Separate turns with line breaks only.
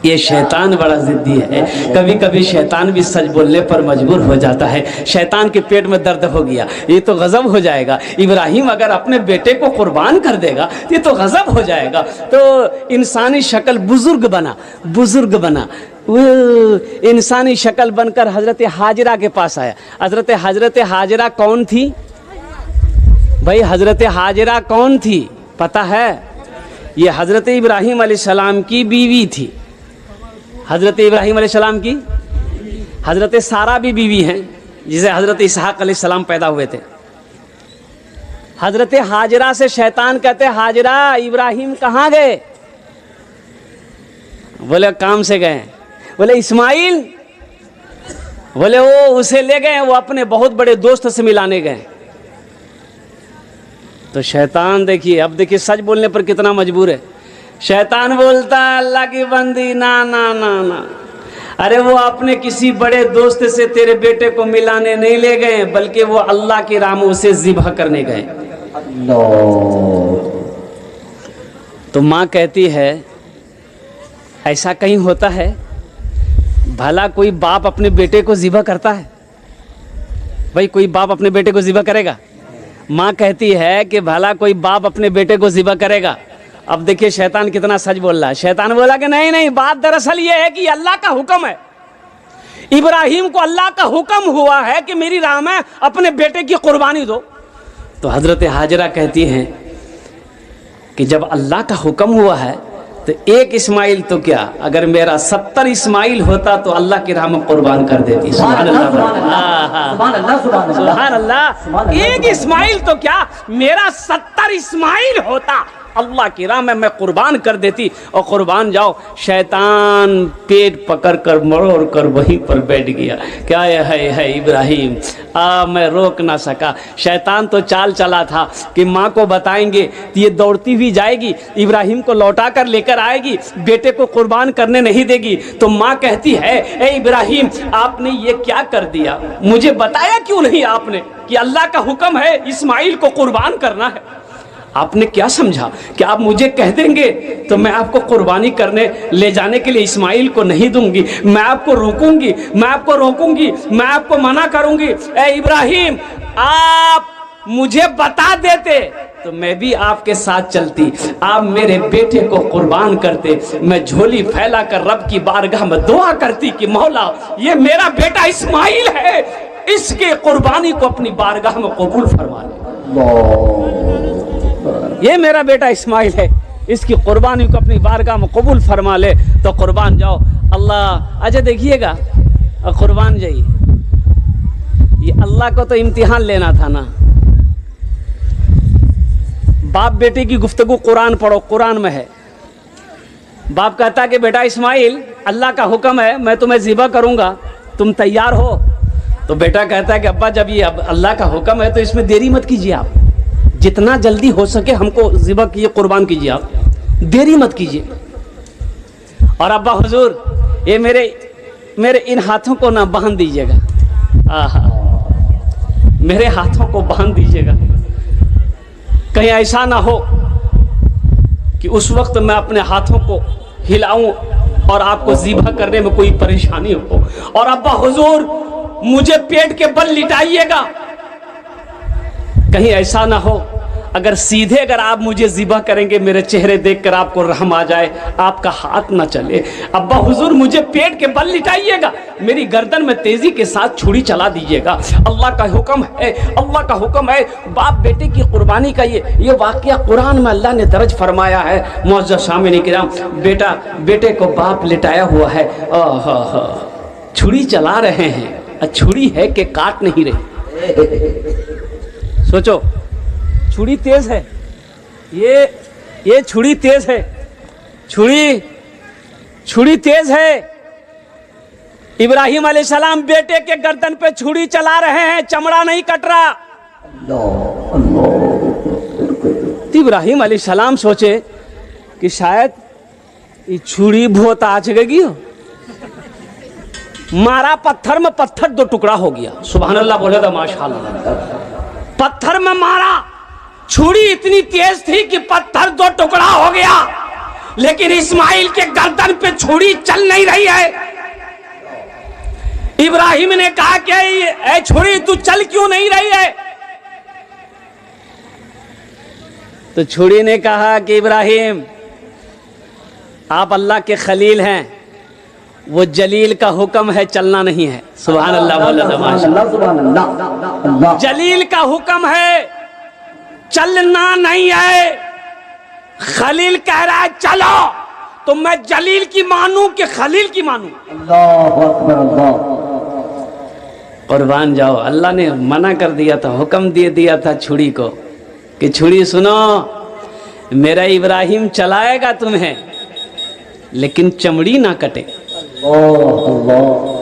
یہ شیطان بڑا ضدی ہے، کبھی کبھی شیطان بھی سچ بولنے پر مجبور ہو جاتا ہے۔ شیطان کے پیٹ میں درد ہو گیا، یہ تو غضب ہو جائے گا۔ ابراہیم اگر اپنے بیٹے کو قربان کر دے گا یہ تو غضب ہو جائے گا۔ تو انسانی شکل بزرگ بنا، وہ انسانی شکل بن کر حضرت حاجرہ کے پاس آیا۔ حضرت حاجرہ کون تھی بھائی؟ حضرت حاجرہ کون تھی پتہ ہے؟ یہ حضرت ابراہیم علیہ السلام کی بیوی تھی۔ حضرت ابراہیم علیہ السلام کی حضرت سارہ بھی بیوی ہیں، جسے حضرت اسحاق علیہ السلام پیدا ہوئے تھے۔ حضرت حاجرہ سے شیطان کہتے حاجرہ ابراہیم کہاں گئے؟ بولے کام سے گئے۔ بولے اسماعیل؟ بولے وہ اسے لے گئے، وہ اپنے بہت بڑے دوست سے ملانے گئے۔ تو شیطان دیکھیے، اب دیکھیے سچ بولنے پر کتنا مجبور ہے۔ شیطان بولتا ہے اللہ کی بندی، نا نا نا نا، ارے وہ اپنے کسی بڑے دوست سے تیرے بیٹے کو ملانے نہیں لے گئے، بلکہ وہ اللہ کی راہ میں اسے ذبح کرنے گئے۔ تو ماں کہتی ہے ایسا کہیں ہوتا ہے؟ بھلا کوئی باپ اپنے بیٹے کو ذبح کرتا ہے؟ بھائی کوئی باپ اپنے بیٹے کو ذبح کرے گا؟ ماں کہتی ہے کہ بھلا کوئی باپ اپنے بیٹے کو ذبح کرے گا؟ اب دیکھیے شیطان کتنا سچ بول رہا ہے۔ شیطان بولا کہ نہیں، بات دراصل یہ ہے کہ یہ اللہ کا حکم ہے۔ ابراہیم کو اللہ کا حکم ہوا ہے کہ میری راہ میں اپنے بیٹے کی قربانی دو۔ تو حضرت حاجرہ کہتی ہیں کہ جب اللہ کا حکم ہوا ہے تو ایک اسماعیل تو کیا، اگر میرا 70 اسماعیل ہوتا تو اللہ کی راہ میں قربان کر دیتی۔ سبحان اللہ، سبحان اللہ۔ ایک اسماعیل تو کیا، میرا 70 اسماعیل ہوتا، اللہ کی راہ میں قربان کر دیتی۔ اور قربان جاؤ، شیطان پیٹ پکڑ کر مروڑ کر وہیں پر بیٹھ گیا۔ کیا ہے ابراہیم، میں روک نہ سکا۔ شیطان تو چال چلا تھا کہ ماں کو بتائیں گے تو یہ دوڑتی ہوئی جائے گی، ابراہیم کو لوٹا کر لے کر آئے گی، بیٹے کو قربان کرنے نہیں دے گی۔ تو ماں کہتی ہے اے ابراہیم، آپ نے یہ کیا کر دیا؟ مجھے بتایا کیوں نہیں آپ نے کہ اللہ کا حکم ہے اسماعیل کو قربان کرنا ہے؟ آپ نے کیا سمجھا کہ آپ مجھے کہہ دیں گے تو میں آپ کو قربانی کرنے لے جانے کے لیے اسماعیل کو نہیں دوں گی، میں آپ کو روکوں گی، میں آپ کو منع کروں گی۔ اے ابراہیم، آپ مجھے بتا دیتے تو میں بھی آپ کے ساتھ چلتی، آپ میرے بیٹے کو قربان کرتے، میں جھولی پھیلا کر رب کی بارگاہ میں دعا کرتی کہ مولا یہ میرا بیٹا اسماعیل ہے، اس کی قربانی کو اپنی بارگاہ میں قبول فرما لے۔ یہ میرا بیٹا اسماعیل ہے، اس کی قربانی کو اپنی بارگاہ میں قبول فرما لے۔ تو قربان جاؤ۔ اللہ اچھا دیکھیے گا، قربان جائیے، یہ اللہ کو تو امتحان لینا تھا نا۔ باپ بیٹے کی گفتگو قرآن پڑھو، قرآن میں ہے۔ باپ کہتا کہ بیٹا اسماعیل، اللہ کا حکم ہے، میں تمہیں ذبح کروں گا، تم تیار ہو؟ تو بیٹا کہتا ہے کہ ابا جب یہ اللہ کا حکم ہے تو اس میں دیری مت کیجیے، آپ جتنا جلدی ہو سکے ہم کو ذبح کیجیے، قربان کیجیے، آپ دیری مت کیجیے۔ اور ابا حضور یہ میرے ان ہاتھوں کو نہ باندھ دیجیے گا، میرے ہاتھوں کو باندھ دیجیے گا، کہیں ایسا نہ ہو کہ اس وقت میں اپنے ہاتھوں کو ہلاؤں اور آپ کو ذبح کرنے میں کوئی پریشانی ہو۔ اور ابا حضور مجھے پیٹ کے بل لٹائیے گا، کہیں ایسا نہ ہو اگر آپ مجھے ذبح کریں گے، میرے چہرے دیکھ کر آپ کو رحم آ جائے، آپ کا ہاتھ نہ چلے۔ ابا حضور مجھے پیٹ کے بل لٹائیے گا، میری گردن میں تیزی کے ساتھ چھری چلا دیجیے گا، اللہ کا حکم ہے، اللہ کا حکم ہے۔ باپ بیٹے کی قربانی کا یہ واقعہ قرآن میں اللہ نے درج فرمایا ہے۔ معزز سامعین کرام، بیٹے کو باپ لٹایا ہوا ہے، چھری چلا رہے ہیں، چھری ہے کہ کاٹ نہیں رہی؟ سوچو، چھری تیز ہے، یہ چھری تیز ہے، چھری تیز ہے۔ ابراہیم علیہ السلام بیٹے کے گردن پہ چھری چلا رہے ہیں، چمڑا نہیں کٹ رہا۔ ابراہیم علیہ السلام سوچے کہ شاید یہ چھری بہت آج گئی ہو، مارا پتھر میں، پتھر دو ٹکڑا ہو گیا۔ سبحان اللہ بولے تھا، ماشاءاللہ۔ پتھر میں مارا، چھری اتنی تیز تھی کہ پتھر دو ٹکڑا ہو گیا۔ لیکن اسماعیل کے گردن پہ چھری چل نہیں رہی ہے۔ ابراہیم نے کہا کہ اے چھری تو چل کیوں نہیں رہی ہے؟ تو چھری نے کہا کہ ابراہیم آپ اللہ کے خلیل ہیں، وہ جلیل کا حکم ہے چلنا نہیں ہے۔ سبحان اللہ مولانا، جلیل کا حکم ہے چلنا نہیں ہے۔ خلیل کہہ رہا ہے چلو تو میں جلیل کی مانوں کہ خلیل کی مانوں؟
اللہ اکبر اللہ۔
قربان جاؤ، اللہ نے منع کر دیا تھا، حکم دے دیا تھا چھری کو کہ چھری سنو، میرا ابراہیم چلائے گا تمہیں لیکن چمڑی نہ کٹے۔
اللہ اللہ